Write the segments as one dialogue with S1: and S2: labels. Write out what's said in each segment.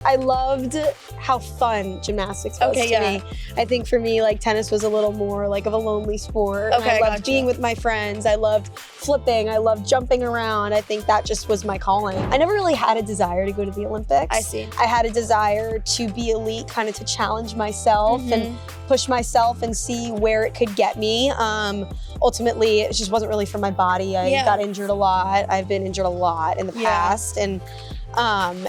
S1: I loved how fun gymnastics was to me. I think for me, like tennis was a little more like of a lonely sport.
S2: Okay,
S1: I loved being with my friends. I loved flipping. I loved jumping around. I think that just was my calling. I never really had a desire to go to the Olympics.
S2: I see.
S1: I had a desire to be elite, kind of to challenge myself and push myself and see where it could get me. Ultimately, it just wasn't really for my body. I got injured a lot. I've been injured a lot in the past. And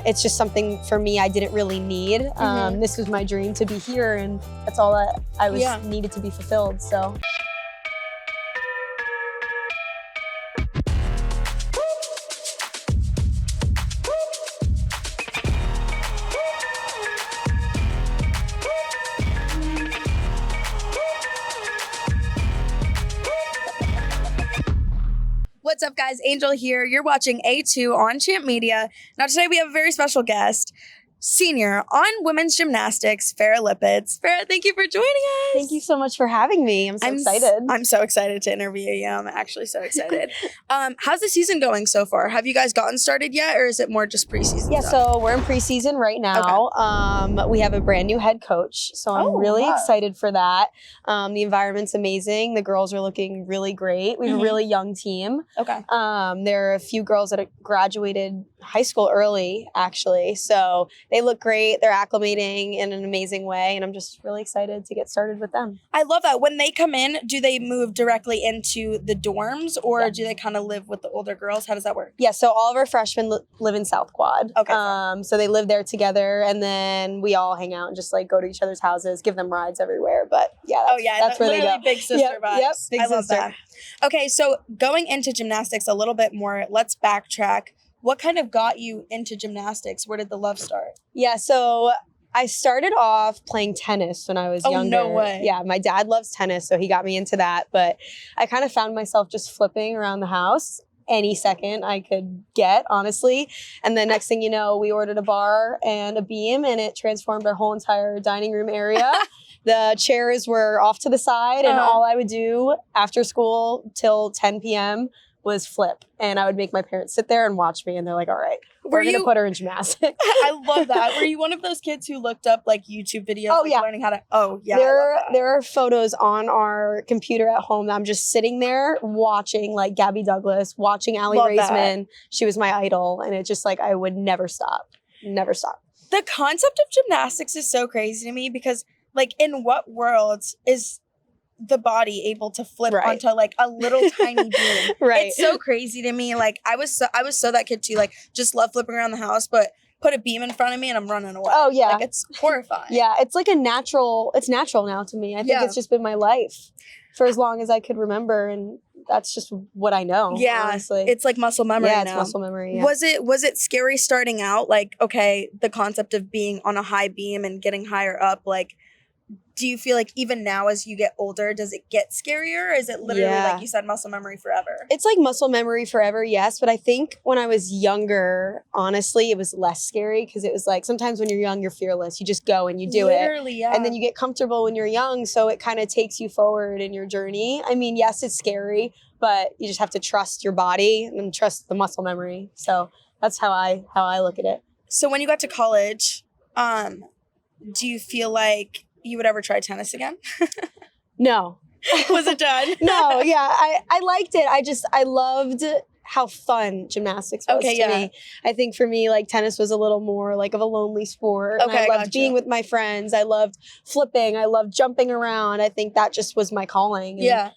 S1: it's just something for me I didn't really need. This was my dream to be here, and that's all that I was needed to be fulfilled. So.
S2: What's up, guys? Angel here. You're watching A2 on Champ Media. Now, today we have a very special guest, senior on women's gymnastics, Farah Lipetz. Farah, thank you for joining us.
S1: Thank you so much for having me. I'm so excited.
S2: I'm so excited to interview you. I'm actually so excited. How's the season going so far? Have you guys gotten started yet, or is it more just preseason?
S1: Yeah, so we're in preseason right now. Okay. We have a brand new head coach, so I'm really excited for that. The environment's amazing. The girls are looking really great. We have a really young team.
S2: Okay.
S1: There are a few girls that have graduated high school early, actually. So they look great. They're acclimating in an amazing way, and I'm just really excited to get started with them.
S2: I love that. When they come in, do they move directly into the dorms, or do they kind of live with the older girls? How does that work?
S1: Yeah, so all of our freshmen live in South Quad.
S2: Okay.
S1: So they live there together, and then we all hang out and just like go to each other's houses, give them rides everywhere. But yeah, that's where they go.
S2: Big sister vibes.
S1: Yep, big
S2: I love
S1: sister.
S2: that. Okay, so going into gymnastics a little bit more, let's backtrack. What kind of got you into gymnastics? Where did the love start?
S1: Yeah, so I started off playing tennis when I was younger.
S2: Oh, no way.
S1: Yeah, my dad loves tennis, so he got me into that. But I kind of found myself just flipping around the house any second I could get, honestly. And then next thing you know, we ordered a bar and a beam, and it transformed our whole entire dining room area. The chairs were off to the side, and all I would do after school till 10 p.m. was flip. And I would make my parents sit there and watch me, and they're like, all right, we're going to put her in gymnastics.
S2: I love that. Were you one of those kids who looked up like YouTube videos, learning how to,
S1: There are photos on our computer at home that I'm just sitting there watching like Gabby Douglas, watching Allie Raisman. She was my idol, and it's just like, I would never stop. Never stop.
S2: The concept of gymnastics is so crazy to me because like in what world is the body able to flip onto like a little tiny beam? It's so crazy to me. Like I was so that kid too, like just love flipping around the house, but put a beam in front of me and I'm running away.
S1: Oh yeah.
S2: Like it's horrifying.
S1: Yeah, it's like it's natural now to me. I think it's just been my life for as long as I could remember, and that's just what I know.
S2: Yeah,
S1: honestly.
S2: It's like muscle memory now.
S1: It's muscle memory. Yeah.
S2: Was it scary starting out? Like, okay, the concept of being on a high beam and getting higher up, like, do you feel like even now as you get older, does it get scarier? Or is it literally, like you said, muscle memory forever?
S1: It's like muscle memory forever, yes. But I think when I was younger, honestly, it was less scary because it was like sometimes when you're young, you're fearless. You just go and you do it.
S2: Yeah.
S1: And then you get comfortable when you're young. So it kind of takes you forward in your journey. I mean, yes, it's scary, but you just have to trust your body and trust the muscle memory. So that's how I look at it.
S2: So when you got to college, do you feel like you would ever try tennis again?
S1: No.
S2: Was it done?
S1: No, yeah. I liked it. I loved how fun gymnastics was to me. I think for me, like tennis was a little more like of a lonely sport.
S2: Okay,
S1: I loved being with my friends. I loved flipping. I loved jumping around. I think that just was my calling. And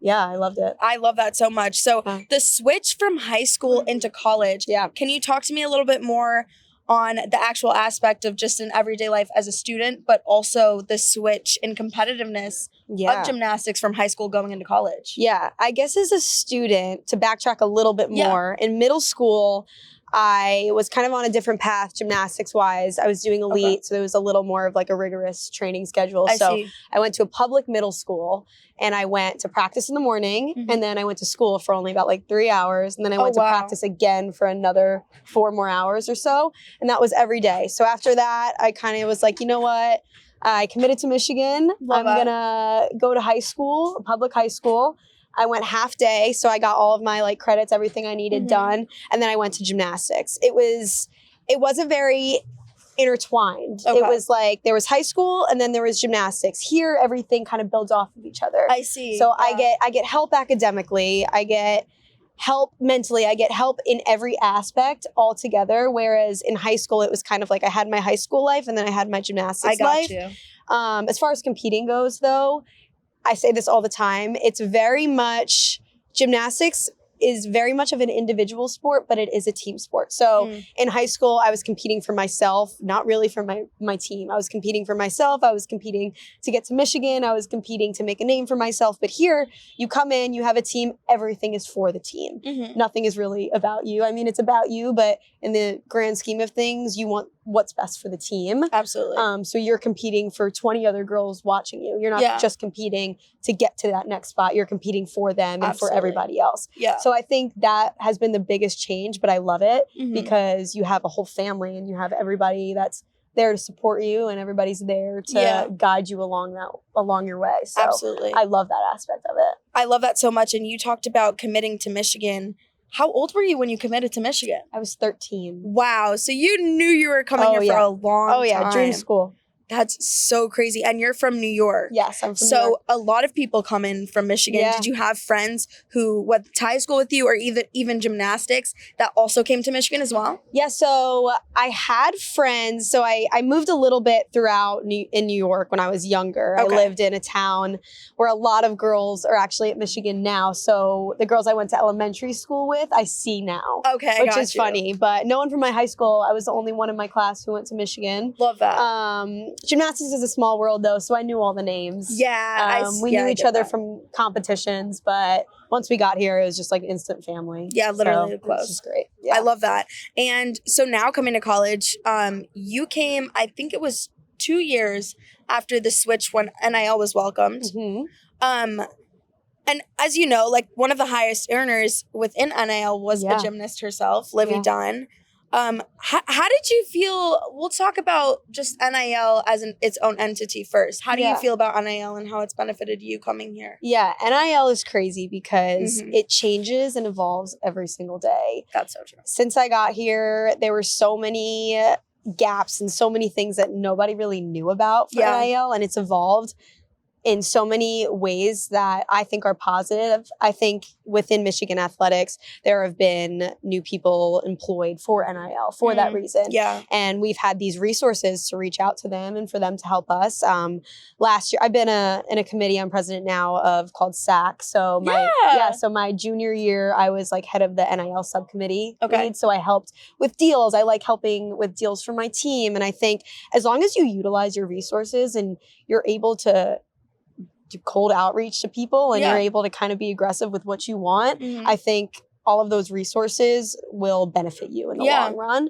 S1: yeah, I loved it.
S2: I love that so much. So the switch from high school into college, can you talk to me a little bit more on the actual aspect of just an everyday life as a student, but also the switch in competitiveness of gymnastics from high school going into college?
S1: Yeah, I guess as a student, to backtrack a little bit more, in middle school, I was kind of on a different path gymnastics-wise. I was doing elite, so there was a little more of like a rigorous training schedule. I went to a public middle school, and I went to practice in the morning, and then I went to school for only about like 3 hours, and then I went to practice again for another 4 more hours or so, and that was every day. So after that, I kind of was like, you know what? I committed to Michigan. I'm going to go to high school, a public high school. I went half day, so I got all of my like credits, everything I needed done, and then I went to gymnastics. It wasn't very intertwined.
S2: Okay.
S1: It was like there was high school and then there was gymnastics. Here, everything kind of builds off of each other.
S2: I see.
S1: So I get help academically. I get help mentally. I get help in every aspect all together. Whereas in high school, it was kind of like I had my high school life and then I had my gymnastics life.
S2: You.
S1: As far as competing goes, though, I say this all the time. It's very much gymnastics is very much of an individual sport, but it is a team sport. So in high school, I was competing for myself, not really for my team. I was competing for myself. I was competing to get to Michigan. I was competing to make a name for myself. But here, you come in, you have a team, everything is for the team. Nothing is really about you. I mean, it's about you, but in the grand scheme of things, you want what's best for the team.
S2: Absolutely.
S1: So you're competing for 20 other girls watching you. You're not just competing to get to that next spot. You're competing for them and for everybody else.
S2: Yeah.
S1: So I think that has been the biggest change, but I love it because you have a whole family and you have everybody that's there to support you and everybody's there to guide you along your way. So
S2: absolutely.
S1: I love that aspect of it.
S2: I love that so much. And you talked about committing to Michigan. How old were you when you committed to Michigan?
S1: I was 13.
S2: Wow. So you knew you were coming here for a long time.
S1: Oh, yeah. Dream school.
S2: That's so crazy. And you're from New York.
S1: Yes, I'm from New York.
S2: So a lot of people come in from Michigan.
S1: Yeah.
S2: Did you have friends who went to high school with you or even gymnastics that also came to Michigan as well?
S1: Yeah, so I had friends. So I moved a little bit throughout in New York when I was younger.
S2: Okay.
S1: I lived in a town where a lot of girls are actually at Michigan now. So the girls I went to elementary school with, I see now.
S2: Okay,
S1: which is funny. But no one from my high school. I was the only one in my class who went to Michigan.
S2: Love that.
S1: Gymnastics is a small world, though, so I knew all the names.
S2: Yeah.
S1: We knew each other from competitions, but once we got here, it was just like instant family.
S2: Yeah, literally close.
S1: Which is great. Yeah.
S2: I love that. And so now coming to college, you came, I think it was 2 years after the switch when NIL was welcomed. And as you know, like one of the highest earners within NIL was a gymnast herself, Livvy Dunne. How did you feel? We'll talk about just NIL as its own entity first. How do you feel about NIL and how it's benefited you coming here?
S1: Yeah, NIL is crazy because it changes and evolves every single day.
S2: That's so true.
S1: Since I got here, there were so many gaps and so many things that nobody really knew about for NIL, and it's evolved in so many ways that I think are positive. I think within Michigan athletics, there have been new people employed for NIL for that reason.
S2: Yeah.
S1: And we've had these resources to reach out to them and for them to help us. Last year, I've been in a committee I'm president now of called SAC. So my junior year, I was like head of the NIL subcommittee.
S2: Okay.
S1: So I helped with deals. I like helping with deals for my team. And I think as long as you utilize your resources and you're able to do cold outreach to people and you're able to kind of be aggressive with what you want, I think all of those resources will benefit you in the long run.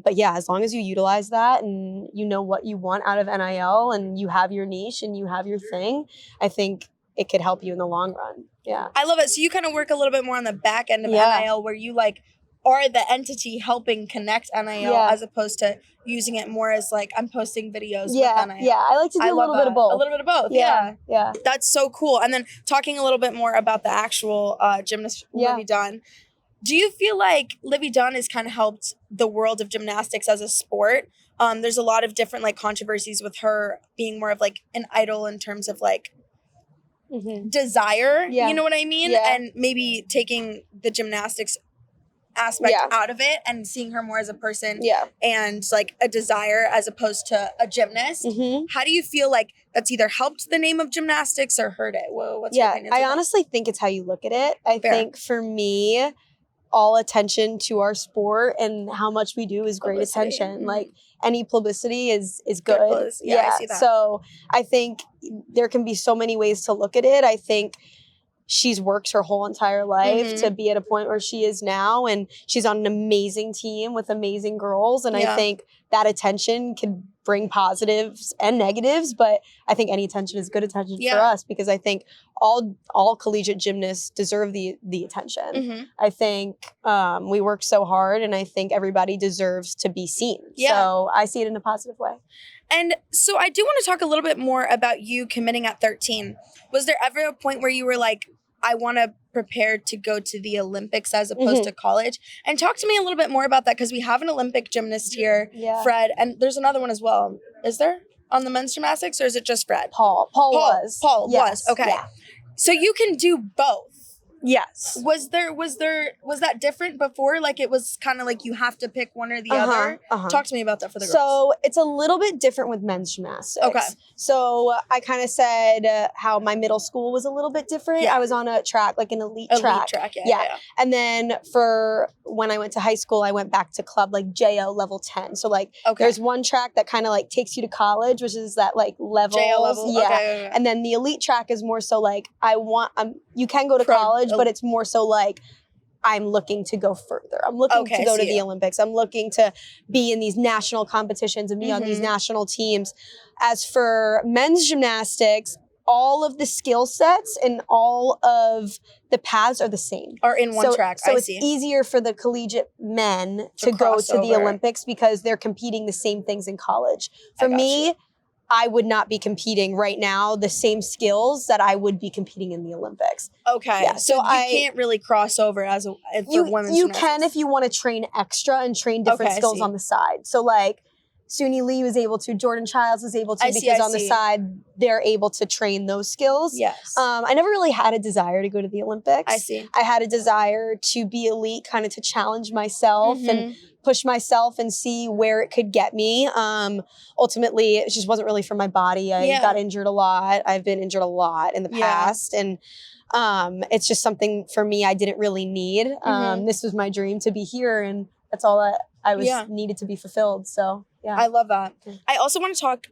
S1: But yeah, as long as you utilize that and you know what you want out of NIL and you have your niche and you have your thing, I think it could help you in the long run. Yeah.
S2: I love it. So you kind of work a little bit more on the back end of NIL where you like are the entity helping connect NIL as opposed to using it more as like I'm posting videos with NIL.
S1: Yeah, I like to do a little bit of both.
S2: A little bit of both, yeah. That's so cool. And then talking a little bit more about the actual gymnast Livvy Dunne, do you feel like Livvy Dunne has kind of helped the world of gymnastics as a sport? There's a lot of different like controversies with her being more of like an idol in terms of like desire, you know what I mean? And maybe taking the gymnastics aspect out of it and seeing her more as a person and like a desire as opposed to a gymnast. How do you feel like that's either helped the name of gymnastics or hurt it? What's your opinion?
S1: I honestly think it's how you look at it. I think for me, all attention to our sport and how much we do is great attention. Like any publicity is good.
S2: I see that.
S1: So I think there can be so many ways to look at it. I think she's worked her whole entire life to be at a point where she is now, and she's on an amazing team with amazing girls. And I think that attention can bring positives and negatives, but I think any attention is good attention for us because I think all collegiate gymnasts deserve the attention. I think we work so hard, and I think everybody deserves to be seen. So I see it in a positive way.
S2: And so I do want to talk a little bit more about you committing at 13. Was there ever a point where you were like, I want to prepare to go to the Olympics as opposed to college. And talk to me a little bit more about that, because we have an Olympic gymnast here, Fred, and there's another one as well. Is there on the men's gymnastics, or is it just Fred?
S1: Paul was.
S2: Okay.
S1: Yeah.
S2: So you can do both.
S1: Yes.
S2: Was that different before? Like, it was kind of like you have to pick one or the other? Talk to me about that for the girls.
S1: So it's a little bit different with men's gymnastics.
S2: Okay.
S1: So I kind of said how my middle school was a little bit different. Yeah. I was on a track, like an elite track. Yeah. And then for when I went to high school, I went back to club, like JO level 10. So like there's one track that kind of like takes you to college, which is that like level.
S2: JO level.
S1: Yeah.
S2: Okay.
S1: And then the elite track is more so like you can go to college, but it's more so like I'm looking to go further. I'm looking to go to the Olympics. I'm looking to be in these national competitions and be on these national teams. As for men's gymnastics, all of the skill sets and all of the paths are the same.
S2: Are in one track.
S1: So it's easier for the collegiate men to go to the Olympics because they're competing the same things in college. For me, I would not be competing right now the same skills that I would be competing in the Olympics.
S2: Okay. Yeah, so you can't really cross over for women's
S1: You can if you want to train extra and train different skills on the side. So like Suni Lee was able to, Jordan Childs was able to, because on the side, they're able to train those skills.
S2: Yes.
S1: I never really had a desire to go to the Olympics.
S2: I see.
S1: I had a desire to be elite, kind of to challenge myself and push myself and see where it could get me. Ultimately, it just wasn't really for my body. I got injured a lot. I've been injured a lot in the past. And it's just something for me I didn't really need. This was my dream to be here, and that's all that I was needed to be fulfilled. So, yeah.
S2: I love that. I also want to talk,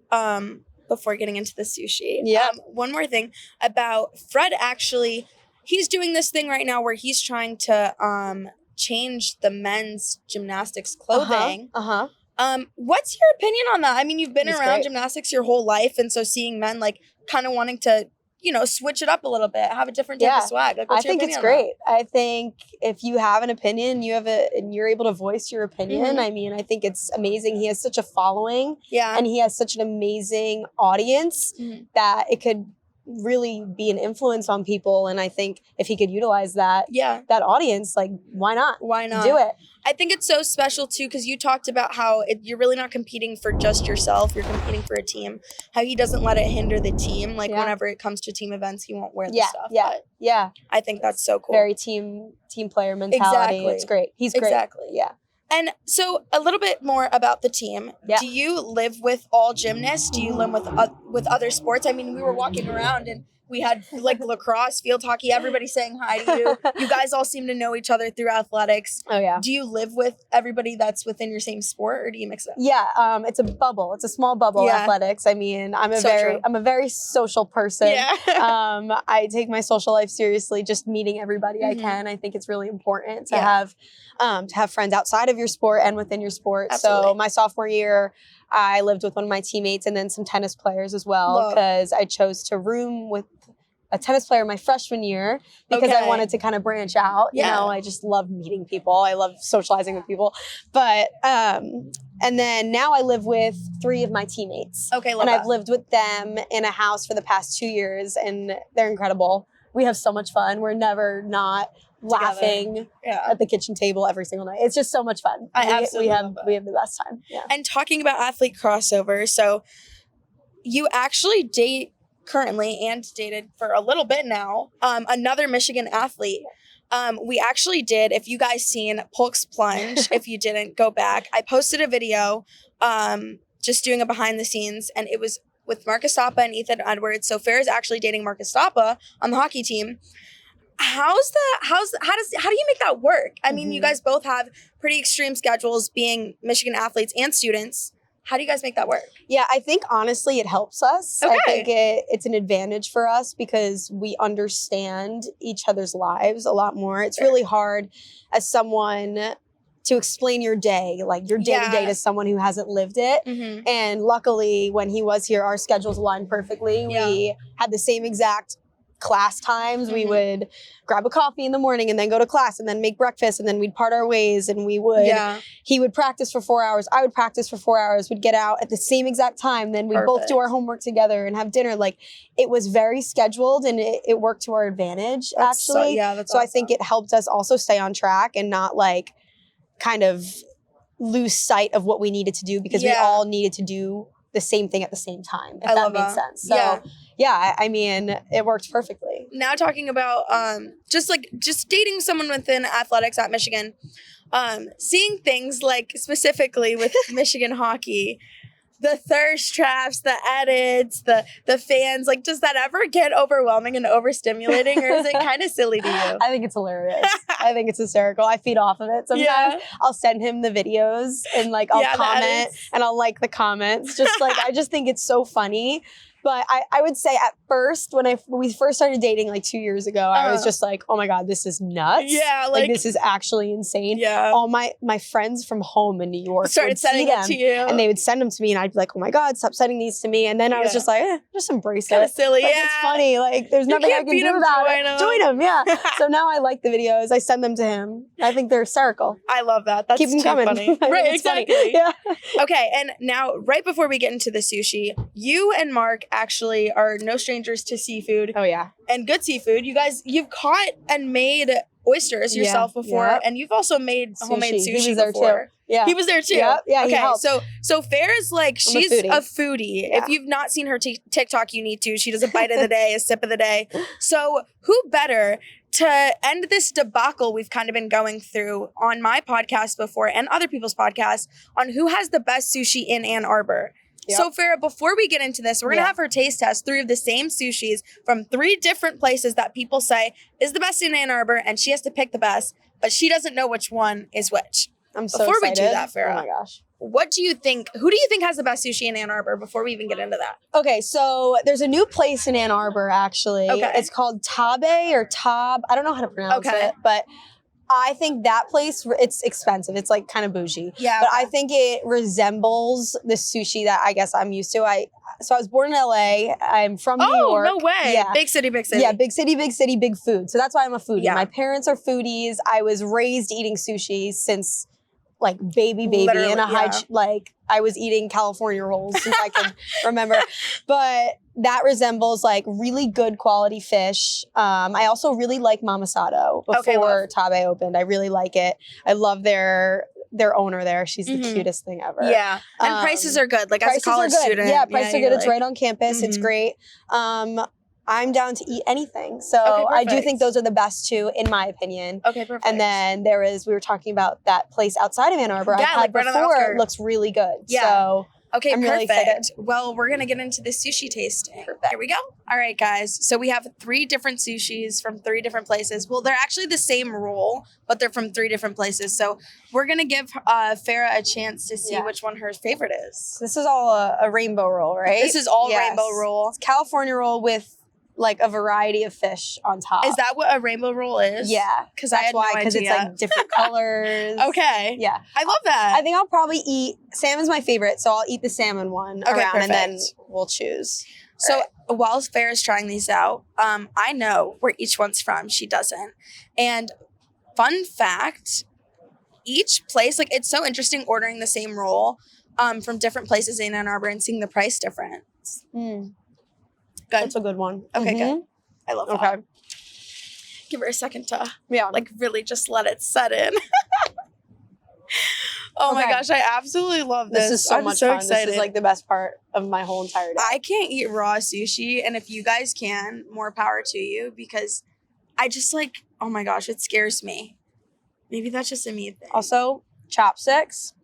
S2: before getting into the sushi, one more thing about Fred. Actually, he's doing this thing right now where he's trying to change the men's gymnastics clothing. What's your opinion on that? I mean, you've been around gymnastics your whole life, and so seeing men like kind of wanting to, switch it up a little bit, have a different type of swag. Like, what's your opinion on that?
S1: I think it's great. I think if you have an opinion, and you're able to voice your opinion. I mean, I think it's amazing. He has such a following, and he has such an amazing audience that it could really be an influence on people. And I think if he could utilize that, that audience, like, why not?
S2: Why not?
S1: Do it.
S2: I think it's so special too, because you talked about how you're really not competing for just yourself. You're competing for a team. How he doesn't let it hinder the team. Like whenever it comes to team events, he won't wear the stuff.
S1: Yeah.
S2: I think that's so cool.
S1: Very team player mentality.
S2: Exactly.
S1: It's great. He's great.
S2: Exactly.
S1: Yeah.
S2: And so a little bit more about the team. Do you live with all gymnasts? Do you live with other sports? I mean, we were walking around and we had like lacrosse, field hockey, everybody saying hi to you. You guys all seem to know each other through athletics.
S1: Oh, yeah.
S2: Do you live with everybody that's within your same sport, or do you mix it up?
S1: Yeah, it's a bubble. It's a small bubble, athletics. I mean, I'm a very social person.
S2: Yeah.
S1: I take my social life seriously, just meeting everybody I can. I think it's really important to have friends outside of your sport and within your sport. Absolutely. So my sophomore year, I lived with one of my teammates and then some tennis players as well, because I chose to room with a tennis player my freshman year because I wanted to kind of branch out. You know, I just love meeting people. I love socializing with people. But, and then now I live with 3 of my teammates. And I've lived with them in a house for the past 2 years, and they're incredible. We have so much fun. We're never not laughing at the kitchen table every single night. It's just so much fun. We have the best time. Yeah.
S2: And talking about athlete crossover, so you actually date currently and dated for a little bit now, another Michigan athlete. We actually did, if you guys seen Polk's Plunge, if you didn't, go back. I posted a video just doing a behind the scenes, and it was with Marcus Stappa and Ethan Edwards. So Farah's actually dating Marcus Stappa on the hockey team. How do you make that work? I mean, you guys both have pretty extreme schedules being Michigan athletes and students. How do you guys make that work?
S1: Yeah, I think honestly it helps us. I think it's an advantage for us because we understand each other's lives a lot more. It's really hard as someone to explain your day, like your day-to-day to someone who hasn't lived it. And luckily, when he was here, our schedules aligned perfectly. We had the same exact class times, we would grab a coffee in the morning and then go to class and then make breakfast and then we'd part our ways and we would, he would practice for 4 hours. I would practice for 4 hours. We'd get out at the same exact time. Then we'd both do our homework together and have dinner. Like it was very scheduled and it worked to our advantage actually.
S2: That's
S1: so awesome. I think it helped us also stay on track and not like kind of lose sight of what we needed to do because we all needed to do the same thing at the same time, if that makes sense. So I mean, it worked perfectly.
S2: Now talking about just dating someone within athletics at Michigan, seeing things like specifically with Michigan hockey, the thirst traps, the edits, the fans, like does that ever get overwhelming and overstimulating or is it kind of silly to you?
S1: I think it's hilarious. I think it's hysterical. I feed off of it. Sometimes I'll send him the videos and like I'll comment and I'll like the comments. Just like I just think it's so funny. But I would say at first, when we first started dating like 2 years ago, I was just like, oh my God, this is nuts.
S2: Yeah.
S1: Like this is actually insane.
S2: Yeah.
S1: All my friends from home in New York
S2: started sending it to you.
S1: And they would send them to me and I'd be like, oh my God, stop sending these to me. And then I was just like, just embrace it.
S2: Kind of silly.
S1: Like, it's funny. Like there's nothing I can do about it. Join them. Yeah. So now I like the videos. I send them to him. I think they're hysterical.
S2: I love that. That's
S1: Keep them coming.
S2: Funny. Right. Exactly.
S1: Funny. Yeah.
S2: Okay. And now right before we get into the sushi, you and Mark actually are no strangers to seafood.
S1: Oh yeah.
S2: And good seafood. You guys, you've caught and made oysters yourself before, and you've also made homemade sushi
S1: he was there
S2: before.
S1: Too. Yeah.
S2: He was there too.
S1: Yep. Yeah.
S2: Okay. So Farah's like, she's a foodie.
S1: Yeah.
S2: If you've not seen her TikTok, you need to. She does a bite of the day, a sip of the day. So who better to end this debacle we've kind of been going through on my podcast before and other people's podcasts on who has the best sushi in Ann Arbor. Yep. So Farah, before we get into this, we're going to have her taste test 3 of the same sushis from 3 different places that people say is the best in Ann Arbor, and she has to pick the best, but she doesn't know which one is which.
S1: I'm so
S2: Before
S1: excited.
S2: we do that, Farah,
S1: oh my gosh.
S2: What do you think, who do you think has the best sushi in Ann Arbor before we even get into that?
S1: Okay, so there's a new place in Ann Arbor, actually.
S2: Okay.
S1: It's called Tabe or Tab. I don't know how to pronounce it, but I think that place, it's expensive. It's like kind of bougie.
S2: Yeah.
S1: But I think it resembles the sushi that I guess I'm used to. So I was born in LA. I'm from New York.
S2: Oh, no way.
S1: Yeah.
S2: Big city, big city.
S1: Yeah, big city, big food. So that's why I'm a foodie. Yeah. My parents are foodies. I was raised eating sushi since like baby
S2: Literally,
S1: in a like I was eating California rolls since I can remember. But that resembles like really good quality fish. I also really like Mamasado before Tabe opened. I really like it. I love their owner there. She's the cutest thing ever.
S2: Yeah. And prices are good. Like as a college student.
S1: Yeah, prices are good. It's right on campus. It's great. I'm down to eat anything. So I do think those are the best 2, in my opinion.
S2: Okay, perfect.
S1: And then we were talking about that place outside of Ann Arbor.
S2: Yeah,
S1: I've had
S2: like
S1: before. It looks really good.
S2: Yeah.
S1: So
S2: okay,
S1: I'm
S2: perfect.
S1: Really excited.
S2: Well, we're going to get into the sushi tasting. Perfect. Here we go. All right, guys. So we have 3 different sushis from 3 different places. Well, they're actually the same roll, but they're from 3 different places. So we're going to give Farah a chance to see which one her favorite is.
S1: This is all a rainbow roll, right?
S2: This is all rainbow roll.
S1: It's California roll with like a variety of fish on top.
S2: Is that what a rainbow roll is?
S1: Yeah.
S2: Because I had no idea.
S1: Because it's like different colors.
S2: Okay.
S1: Yeah.
S2: I love that.
S1: I think I'll probably eat, salmon's my favorite, so I'll eat the salmon one around and then we'll choose.
S2: So while Farah's trying these out, I know where each one's from. She doesn't. And fun fact, each place, like it's so interesting ordering the same roll from different places in Ann Arbor and seeing the price difference. Good.
S1: That's a good one.
S2: Okay, good. I love that.
S1: Okay.
S2: Give her a second to
S1: like
S2: really just let it set in. Oh my gosh, I absolutely love this.
S1: This is so much fun. Excited. This is like the best part of my whole entire day.
S2: I can't eat raw sushi, and if you guys can, more power to you, because I just like, oh my gosh, it scares me. Maybe that's just a me thing.
S1: Also, chopsticks.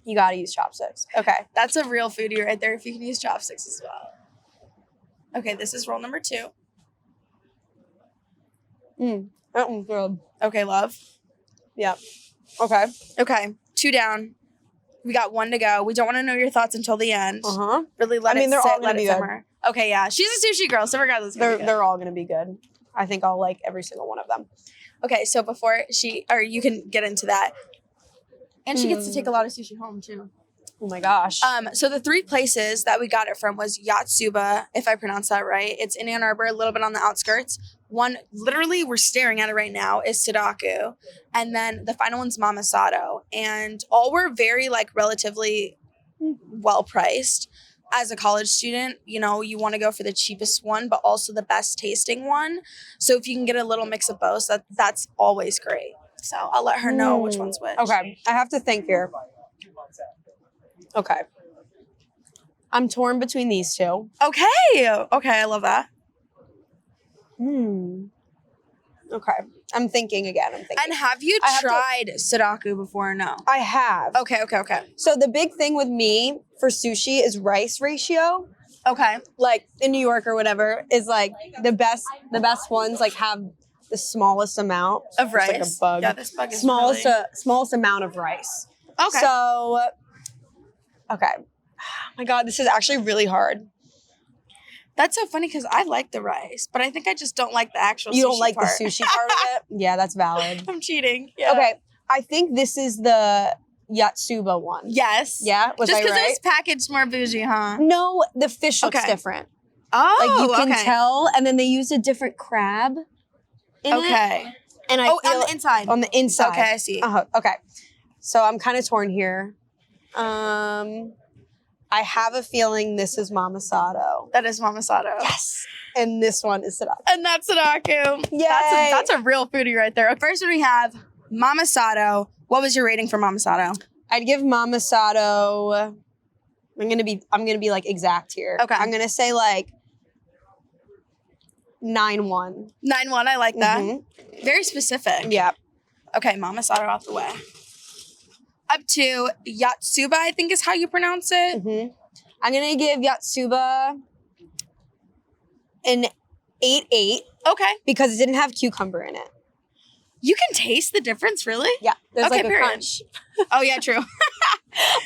S1: You gotta use chopsticks. Okay.
S2: That's a real foodie right there if you can use chopsticks as well. Okay, this is roll number 2.
S1: That one's good.
S2: Okay, love.
S1: Yeah. Okay.
S2: Okay, 2 down. We got 1 to go. We don't want to know your thoughts until the end. Really let
S1: they're all
S2: let
S1: gonna
S2: it
S1: be
S2: simmer. Okay, yeah. She's a sushi girl, so regardless.
S1: They're all gonna be good. I think I'll like every single one of them.
S2: Okay, so before you can get into that. And she gets to take a lot of sushi home too.
S1: Oh my gosh.
S2: So the 3 places that we got it from was Yotsuba, if I pronounce that right. It's in Ann Arbor, a little bit on the outskirts. One, literally, we're staring at it right now, is Sudaku. And then the final one's Mamasato. And all were very, like, relatively well priced. As a college student, you know, you want to go for the cheapest one, but also the best tasting one. So if you can get a little mix of both, that's always great. So I'll let her know which one's which.
S1: Okay. I have to think here. Okay. I'm torn between these two.
S2: Okay, I love that.
S1: Okay. I'm thinking again.
S2: And have you tried Sudaku before or no?
S1: I have.
S2: Okay.
S1: So the big thing with me for sushi is rice ratio.
S2: Okay.
S1: Like in New York or whatever is like the best ones like have the smallest amount
S2: of rice.
S1: Like a bug.
S2: Yeah, this bug is
S1: smallest amount of rice.
S2: Okay.
S1: So okay. Oh my God, this is actually really hard.
S2: That's so funny because I like the rice, but I think I just don't like the actual sushi part.
S1: You don't like the sushi part of it? Yeah, that's valid.
S2: I'm cheating. Yeah.
S1: Okay, I think this is the Yotsuba one.
S2: Yes.
S1: Yeah? Was I right?
S2: Just because it was packaged more bougie, huh?
S1: No, the fish looks different.
S2: Oh,
S1: like you can tell, and then they used a different crab in it. And I feel
S2: on the inside.
S1: On the inside.
S2: Okay, I see.
S1: Okay. So I'm kind of torn here. I have a feeling this is Mamasato.
S2: That is Mamasato.
S1: Yes. And this one is Sudaku.
S2: And that's Sudaku.
S1: Yay.
S2: That's a real foodie right there. First we have Mamasato. What was your rating for Mamasato?
S1: I'd give Mamasato. I'm gonna be like exact here.
S2: Okay.
S1: I'm gonna say like 9-1.
S2: 9-1. I like that. Mm-hmm. Very specific.
S1: Yeah.
S2: Okay, Mamasato out the way. Up to Yotsuba, I think is how you pronounce it.
S1: Mm-hmm. I'm going to give Yotsuba an 8-8.
S2: Okay.
S1: Because it didn't have cucumber in it.
S2: You can taste the difference, really?
S1: Yeah. There's
S2: okay,
S1: like a crunch.
S2: Oh, yeah, true.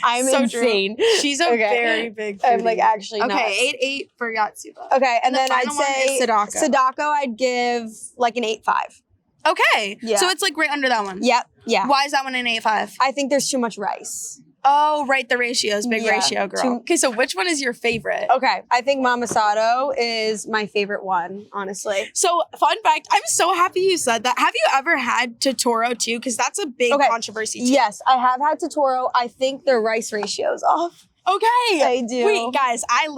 S1: I'm so insane.
S2: True. She's a very big foodie.
S1: I'm like actually nuts.
S2: Okay, 8-8 for Yotsuba.
S1: Okay, and then I'd say
S2: Sudaku.
S1: I'd give like an 8-5.
S2: Okay.
S1: Yeah.
S2: So it's like right under that one.
S1: Yep. Yeah.
S2: Why is that one an 8-5?
S1: I think there's too much rice.
S2: Oh, right. The ratios. Big ratio, girl. Okay, so which one is your favorite?
S1: Okay. I think Mamasato is my favorite one, honestly.
S2: So, fun fact, I'm so happy you said that. Have you ever had Totoro too? Because that's a big controversy too.
S1: Yes, I have had Totoro. I think their rice ratio is off.
S2: Okay.
S1: I do.
S2: Wait, guys, I'm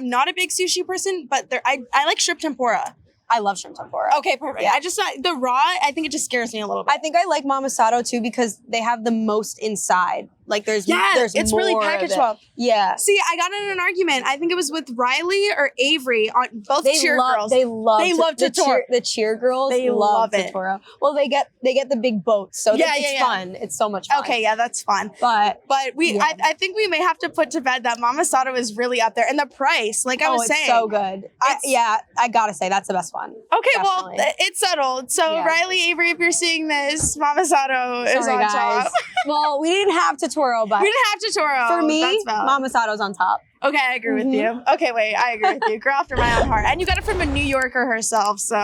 S2: not a big sushi person, but I like shrimp tempura.
S1: I love shrimp tempura.
S2: Okay, perfect. Yeah. The raw, I think it just scares me a little bit.
S1: I think I like Mamasato too because they have the most inside. Like there's
S2: it's
S1: more
S2: really packaged well.
S1: Yeah.
S2: See, I got in an argument. I think it was with Riley or Avery on both cheer girls.
S1: They love
S2: Totoro.
S1: The cheer girls.
S2: They love it.
S1: Totoro. Well, they get the big boats, so it's fun. It's so much fun.
S2: Okay, yeah, that's fun.
S1: But
S2: I think we may have to put to bed that Mamasato is really up there, and the price, like I was saying,
S1: it's so good. I gotta say that's the best one.
S2: Okay,
S1: definitely.
S2: Well, it's settled. So Riley, Avery, if you're seeing this, Mamasato is on top.
S1: Well, we didn't have Totoro, but
S2: we didn't have Totoro.
S1: For me, Mamasato's on top.
S2: Okay, I agree with you. Okay, wait, I agree with you. Girl after my own heart. And you got it from a New Yorker herself, so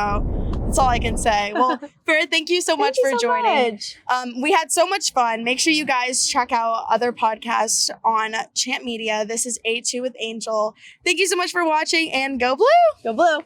S2: that's all I can say. Well, Farah, thank you so much for joining. We had so much fun. Make sure you guys check out other podcasts on Champ Media. This is A2 with Angel. Thank you so much for watching, and go Blue!
S1: Go Blue!